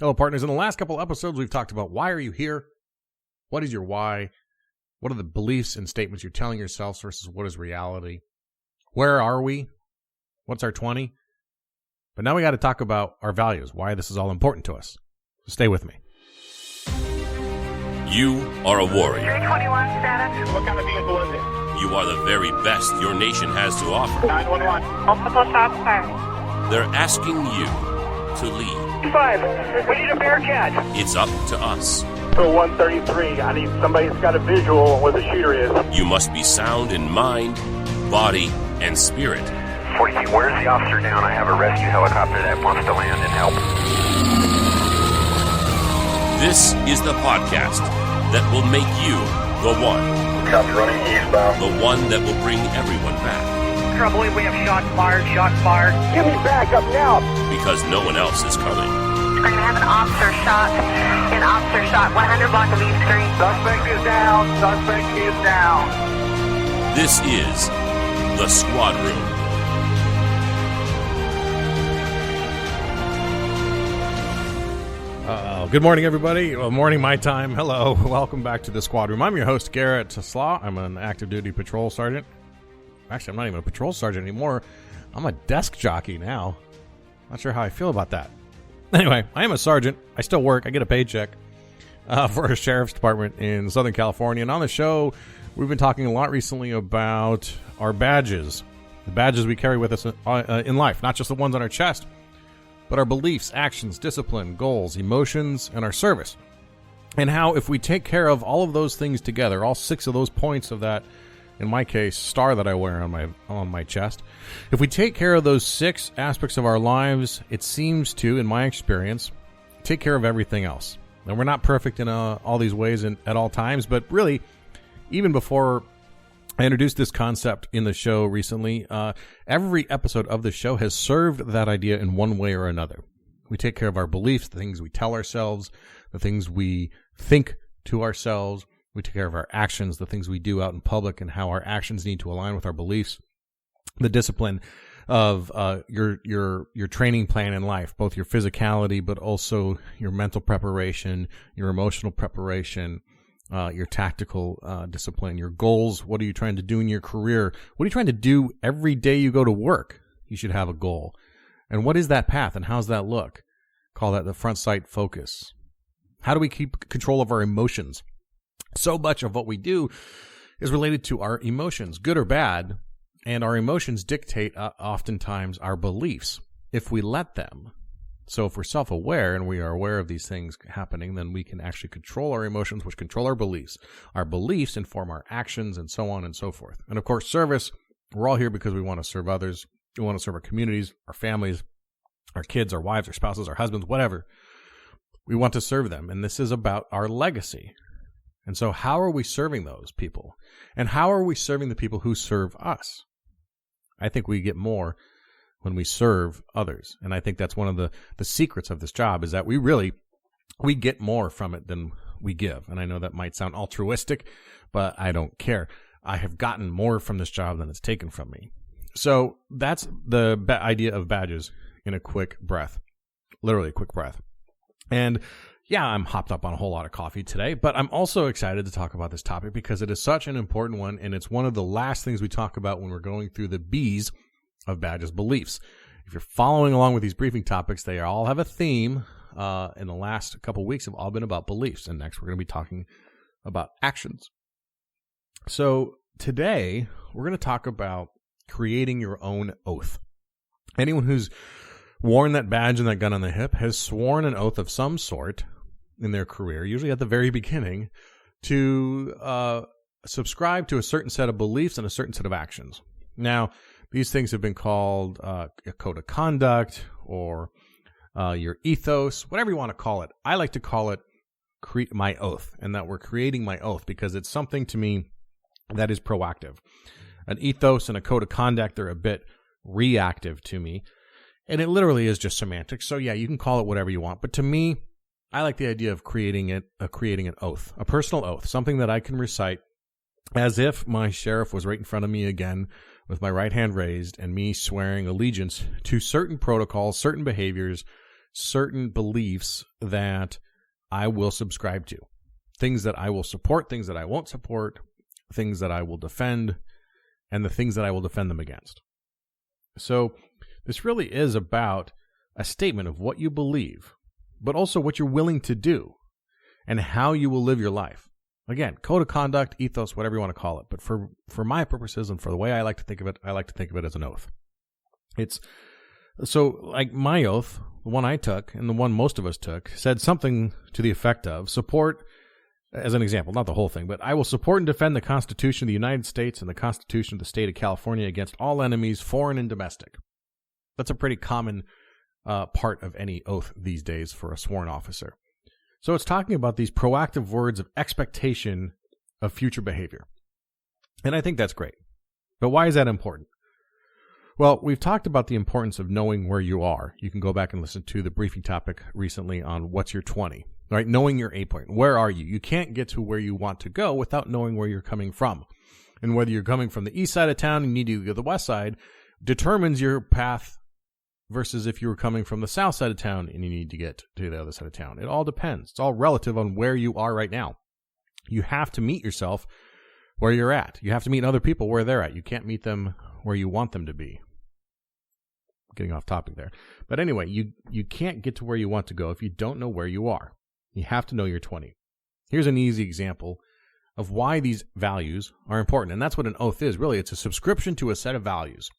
Hello, partners. In the last couple episodes, we've talked about why are you here? What is your why? What are the beliefs and statements you're telling yourselves versus what is reality? Where are we? What's our 20? But now we got to talk about our values, why this is all important to us. So stay with me. You are a warrior. 321 status. What kind of vehicle is it? You are the very best your nation has to offer. 911. Multiple shots fired. They're asking you to lead. 5. We need a Bearcat. It's up to us. So 133. I need somebody that's got a visual on where the shooter is. You must be sound in mind, body, and spirit. 42, where's the officer down? I have a rescue helicopter that wants to land and help. This is the podcast that will make you the one. Copy, running eastbound. The one that will bring everyone back. Trouble, we have shots fired. Give me back up now. Because no one else is coming. We're going to have an officer shot, 100 block of East Street. Suspect is down. This is the Squad Room. Good morning, everybody. Well, morning my time. Hello. Welcome back to the Squad Room. I'm your host, Garrett Slaw. I'm an active duty patrol sergeant. Actually, I'm not even a patrol sergeant anymore. I'm a desk jockey now. Not sure how I feel about that. Anyway, I am a sergeant. I still work. I get a paycheck for a sheriff's department in Southern California. And on the show, we've been talking a lot recently about our badges. The badges we carry with us in life. Not just the ones on our chest, but our beliefs, actions, discipline, goals, emotions, and our service. And how if we take care of all of those things together, all 6 of those points of that, in my case, star that I wear on my chest, if we take care of those 6 aspects of our lives, it seems to, in my experience, take care of everything else. And we're not perfect in all these ways at all times, but really, even before I introduced this concept in the show recently, every episode of the show has served that idea in one way or another. We take care of our beliefs, the things we tell ourselves, the things we think to ourselves. We take care of our actions, the things we do out in public, and how our actions need to align with our beliefs. The discipline of your training plan in life, both your physicality, but also your mental preparation, your emotional preparation, your tactical discipline, your goals. What are you trying to do in your career? What are you trying to do every day you go to work? You should have a goal. And what is that path, and how's that look? Call that the front sight focus. How do we keep control of our emotions? So much of what we do is related to our emotions, good or bad, and our emotions dictate oftentimes our beliefs, if we let them. So if we're self-aware and we are aware of these things happening, then we can actually control our emotions, which control our beliefs. Our beliefs inform our actions, and so on and so forth. And of course, service, we're all here because we want to serve others. We want to serve our communities, our families, our kids, our wives, our spouses, our husbands, whatever. We want to serve them, and this is about our legacy. And so how are we serving those people? And how are we serving the people who serve us? I think we get more when we serve others. And I think that's one of the secrets of this job, is that we get more from it than we give. And I know that might sound altruistic, but I don't care. I have gotten more from this job than it's taken from me. So that's the idea of badges in a quick breath, literally a quick breath. And yeah, I'm hopped up on a whole lot of coffee today, but I'm also excited to talk about this topic because it is such an important one, and it's one of the last things we talk about when we're going through the B's of badges, beliefs. If you're following along with these briefing topics, they all have a theme. In the last couple of weeks have all been about beliefs, and next we're going to be talking about actions. So today we're going to talk about creating your own oath. Anyone who's worn that badge and that gun on the hip has sworn an oath of some sort in their career, usually at the very beginning, to subscribe to a certain set of beliefs and a certain set of actions. Now, these things have been called a code of conduct or your ethos, whatever you want to call it. I like to call it my oath, and that we're creating my oath because it's something to me that is proactive. An ethos and a code of conduct are a bit reactive to me, and it literally is just semantics. So yeah, you can call it whatever you want, but to me, I like the idea of creating an oath, a personal oath, something that I can recite as if my sheriff was right in front of me again with my right hand raised and me swearing allegiance to certain protocols, certain behaviors, certain beliefs that I will subscribe to, things that I will support, things that I won't support, things that I will defend, and the things that I will defend them against. So this really is about a statement of what you believe, but also what you're willing to do and how you will live your life. Again, code of conduct, ethos, whatever you want to call it. But for my purposes and for the way I like to think of it, I like to think of it as an oath. It's so like my oath, the one I took and the one most of us took, said something to the effect of support, as an example, not the whole thing, but I will support and defend the Constitution of the United States and the Constitution of the State of California against all enemies, foreign and domestic. That's a pretty common part of any oath these days for a sworn officer. So it's talking about these proactive words of expectation of future behavior. And I think that's great. But why is that important? Well, we've talked about the importance of knowing where you are. You can go back and listen to the briefing topic recently on what's your 20, right? Knowing your A point. Where are you? You can't get to where you want to go without knowing where you're coming from. And whether you're coming from the east side of town and you need to go to the west side determines your path versus if you were coming from the south side of town and you need to get to the other side of town. It all depends. It's all relative on where you are right now. You have to meet yourself where you're at. You have to meet other people where they're at. You can't meet them where you want them to be. Getting off topic there. But anyway, you can't get to where you want to go if you don't know where you are. You have to know your 20. Here's an easy example of why these values are important. And that's what an oath is. Really, it's a subscription to a set of values.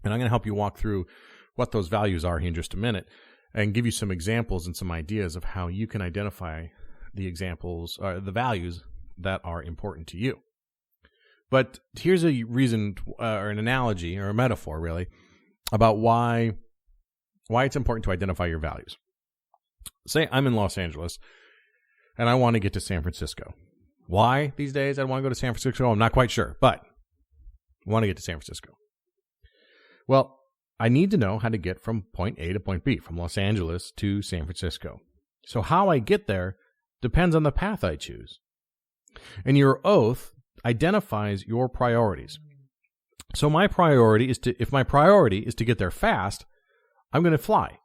And I'm going to help you walk through what those values are here in just a minute and give you some examples and some ideas of how you can identify the examples or the values that are important to you. But here's a reason or an analogy or a metaphor really about why it's important to identify your values. Say I'm in Los Angeles and I want to get to San Francisco. Why these days I want to go to San Francisco? I'm not quite sure, but I want to get to San Francisco. Well, I need to know how to get from point A to point B, from Los Angeles to San Francisco. So how I get there depends on the path I choose. And your oath identifies your priorities. So if my priority is to get there fast, I'm going to fly.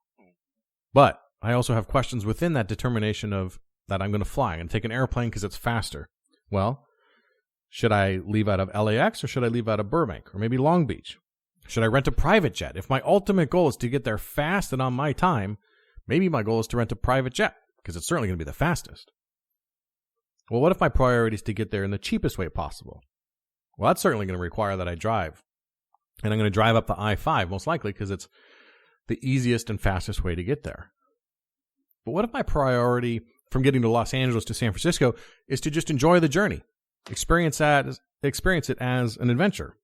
But I also have questions within that determination of that I'm going to fly. I'm going to take an airplane because it's faster. Well, should I leave out of LAX or should I leave out of Burbank or maybe Long Beach? Should I rent a private jet? If my ultimate goal is to get there fast and on my time, maybe my goal is to rent a private jet because it's certainly going to be the fastest. Well, what if my priority is to get there in the cheapest way possible? Well, that's certainly going to require that I drive. And I'm going to drive up the I-5 most likely because it's the easiest and fastest way to get there. But what if my priority from getting to Los Angeles to San Francisco is to just enjoy the journey, experience it as an adventure?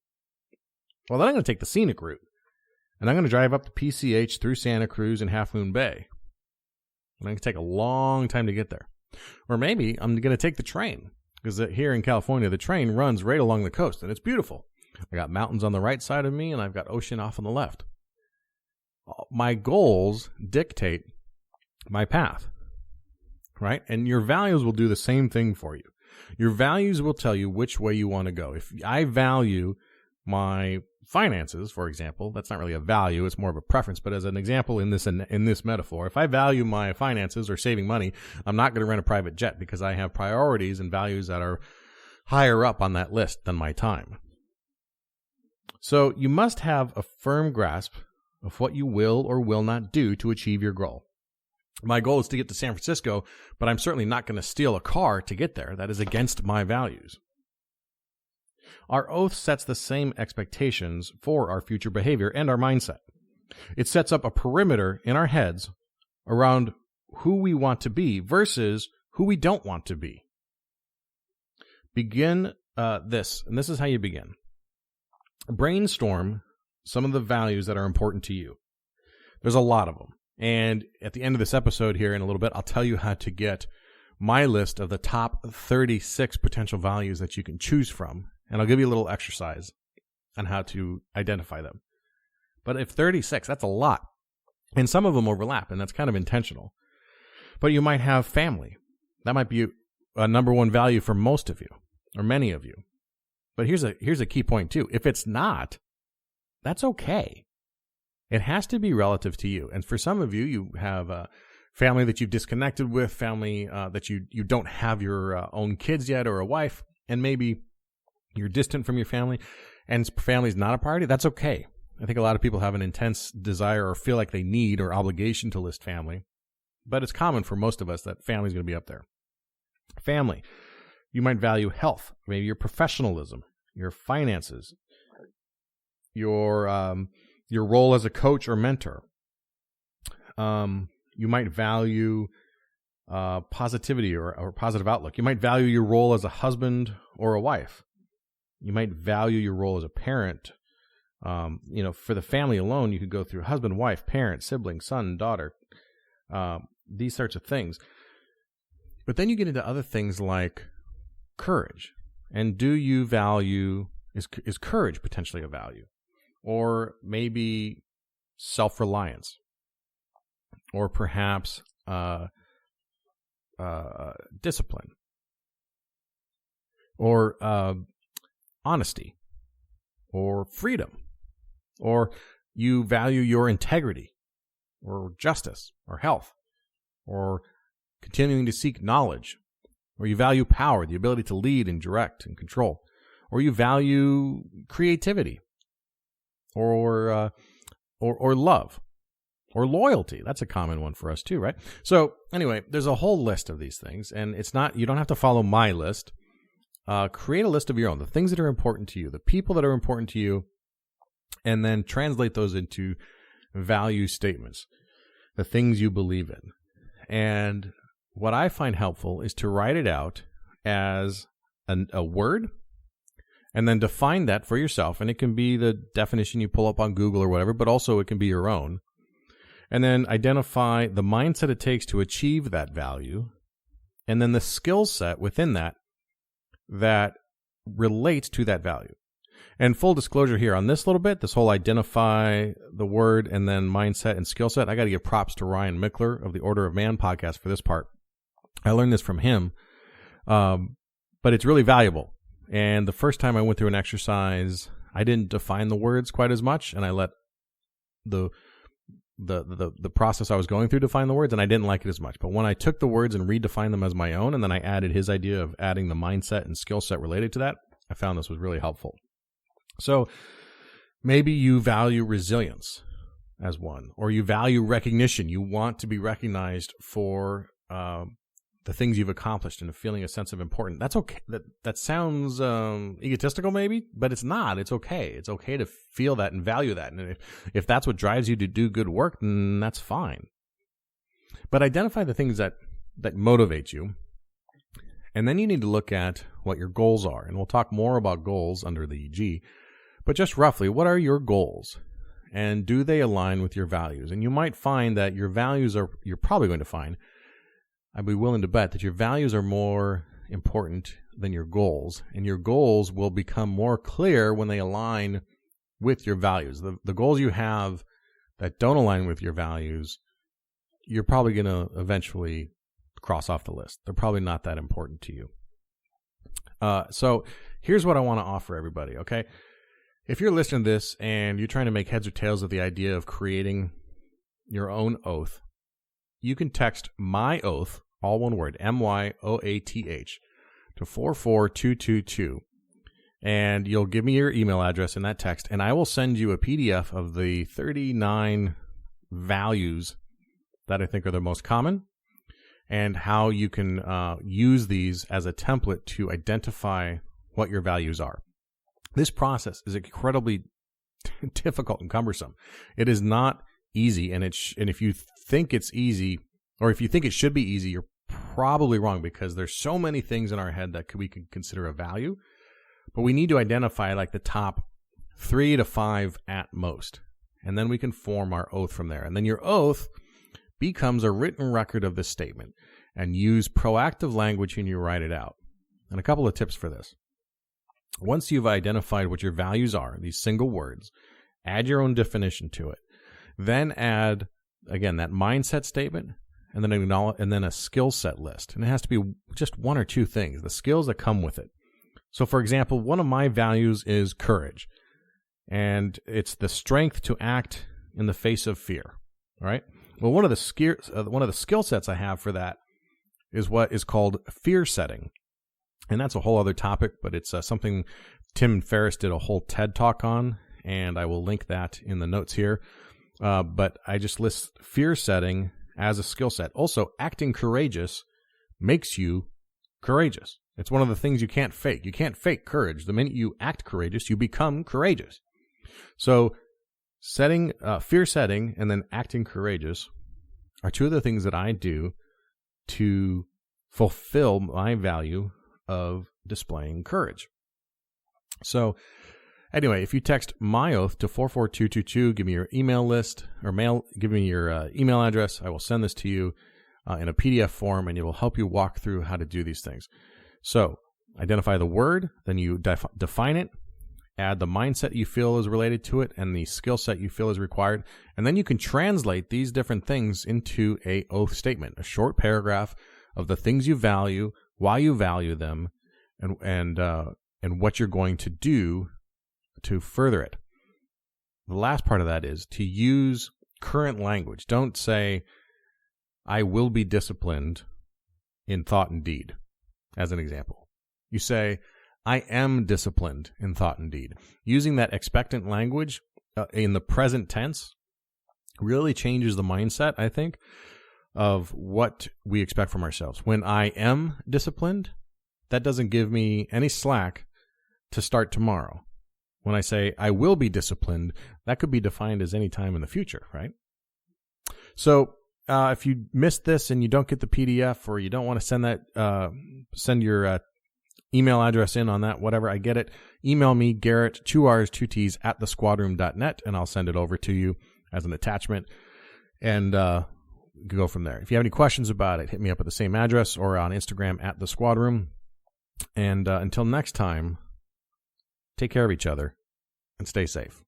Well, then I'm going to take the scenic route, and I'm going to drive up to PCH through Santa Cruz and Half Moon Bay. And it's going to take a long time to get there. Or maybe I'm going to take the train, because here in California, the train runs right along the coast, and it's beautiful. I got mountains on the right side of me, and I've got ocean off on the left. My goals dictate my path, right? And your values will do the same thing for you. Your values will tell you which way you want to go. If I value my finances, for example, that's not really a value, it's more of a preference, but as an example in this metaphor, if I value my finances or saving money, I'm not going to rent a private jet because I have priorities and values that are higher up on that list than my time. So you must have a firm grasp of what you will or will not do to achieve your goal. My goal is to get to San Francisco, but I'm certainly not going to steal a car to get there. That is against my values. Our oath sets the same expectations for our future behavior and our mindset. It sets up a perimeter in our heads around who we want to be versus who we don't want to be. Begin this, and this is how you begin. Brainstorm some of the values that are important to you. There's a lot of them. And at the end of this episode here in a little bit, I'll tell you how to get my list of the top 36 potential values that you can choose from. And I'll give you a little exercise on how to identify them. But if 36, that's a lot. And some of them overlap, and that's kind of intentional. But you might have family. That might be a number one value for most of you, or many of you. But here's a key point, too. If it's not, that's okay. It has to be relative to you. And for some of you, you have a family that you've disconnected with, family that you don't have your own kids yet or a wife, and maybe you're distant from your family and family is not a priority. That's okay. I think a lot of people have an intense desire or feel like they need or obligation to list family, but it's common for most of us that family is going to be up there. Family. You might value health, maybe your professionalism, your finances, your role as a coach or mentor. You might value positivity or positive outlook. You might value your role as a husband or a wife. You might value your role as a parent. For the family alone, you could go through husband, wife, parent, sibling, son, daughter, these sorts of things. But then you get into other things like courage. And do you value, is courage potentially a value? Or maybe self-reliance? Or perhaps discipline? Or honesty? Or freedom? Or you value your integrity, or justice, or health, or continuing to seek knowledge, or you value power, the ability to lead and direct and control, or you value creativity, or love, or loyalty. That's a common one for us too, right? So anyway, there's a whole list of these things, and you don't have to follow my list. Create a list of your own, the things that are important to you, the people that are important to you, and then translate those into value statements, the things you believe in. And what I find helpful is to write it out as a word and then define that for yourself. And it can be the definition you pull up on Google or whatever, but also it can be your own. And then identify the mindset it takes to achieve that value, and then the skill set within that relates to that value. And full disclosure here on this little bit, this whole identify the word and then mindset and skill set, I got to give props to Ryan Mickler of the Order of Man podcast for this part. I learned this from him, but it's really valuable. And the first time I went through an exercise, I didn't define the words quite as much, and I let the process I was going through define the words, and I didn't like it as much. But when I took the words and redefined them as my own, and then I added his idea of adding the mindset and skill set related to that, I found this was really helpful. So maybe you value resilience as one, or you value recognition. You want to be recognized for the things you've accomplished and feeling a sense of importance. That's okay. That sounds egotistical maybe, but it's not. It's okay. It's okay to feel that and value that. And if that's what drives you to do good work, then that's fine. But identify the things that motivate you. And then you need to look at what your goals are. And we'll talk more about goals under the G. But just roughly, what are your goals? And do they align with your values? And you might find that your values you're probably going to find, I'd be willing to bet that your values are more important than your goals. And your goals will become more clear when they align with your values. The goals you have that don't align with your values, you're probably going to eventually cross off the list. They're probably not that important to you. So here's what I want to offer everybody, okay? If you're listening to this and you're trying to make heads or tails of the idea of creating your own oath, you can text MYOATH, all one word, MYOATH, to 44222. And you'll give me your email address in that text, and I will send you a PDF of the 39 values that I think are the most common, and how you can use these as a template to identify what your values are. This process is incredibly difficult and cumbersome. It is not easy, and if you think it's easy, or if you think it should be easy, you're probably wrong, because there's so many things in our head that we can consider a value, but we need to identify like the top 3 to 5 at most, and then we can form our oath from there. And then your oath becomes a written record of this statement, and use proactive language when you write it out. And a couple of tips for this. Once you've identified what your values are, these single words, add your own definition to it. Then add, again, that mindset statement, and then a skill set list. And it has to be just one or two things, the skills that come with it. So, for example, one of my values is courage. And it's the strength to act in the face of fear. All right. Well, one of the skill sets I have for that is what is called fear setting. And that's a whole other topic, but it's something Tim Ferriss did a whole TED Talk on, and I will link that in the notes here. But I just list fear setting as a skill set. Also, acting courageous makes you courageous. It's one of the things you can't fake. You can't fake courage. The minute you act courageous, you become courageous. So fear setting and then acting courageous are two of the things that I do to fulfill my value of displaying courage. So anyway, if you text MYOATH to 44222, give me your email list or give me your email address. I will send this to you in a PDF form, and it will help you walk through how to do these things. So identify the word, then you define it, add the mindset you feel is related to it, and the skill set you feel is required. And then you can translate these different things into a oath statement, a short paragraph of the things you value, why you value them, and what you're going to do to further it. The last part of that is to use current language. Don't say, I will be disciplined in thought and deed, as an example. You say, I am disciplined in thought and deed. Using that expectant language in the present tense really changes the mindset, I think, of what we expect from ourselves. When I am disciplined, that doesn't give me any slack to start tomorrow. When I say I will be disciplined, that could be defined as any time in the future, right? So if you missed this and you don't get the PDF, or you don't want to send your email address in on that, whatever, I get it. Email me, Garrett, 2 R's, 2 T's, @thesquadroom.net, and I'll send it over to you as an attachment, and go from there. If you have any questions about it, hit me up at the same address or on Instagram @thesquadroom. And until next time, take care of each other and stay safe.